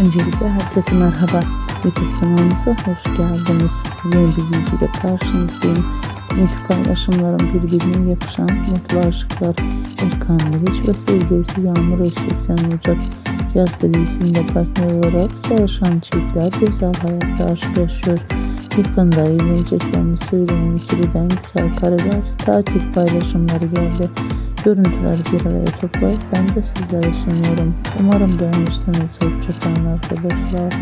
Öncelikle herkese merhaba. YouTube kanalımıza hoş geldiniz. Yeni bir videoda karşınızdayım. Bugünkü paylaşımlarım birbirine yakışan mutlu aşıklar Erkan, Meriç ve sevgilisi Yağmur Öztürk'ten olacak. Yaz dizisinde partner olarak çalışan çiftler güzel hayatta aşk yaşıyor. Yakında evleneceklerini söyleyen ikiliden güzel kareler, tatil paylaşımları geldi. Görüntüleri bir araya toplayıp ben de sizlere sunuyorum. Umarım beğenirsiniz. Hoşçakalın arkadaşlar.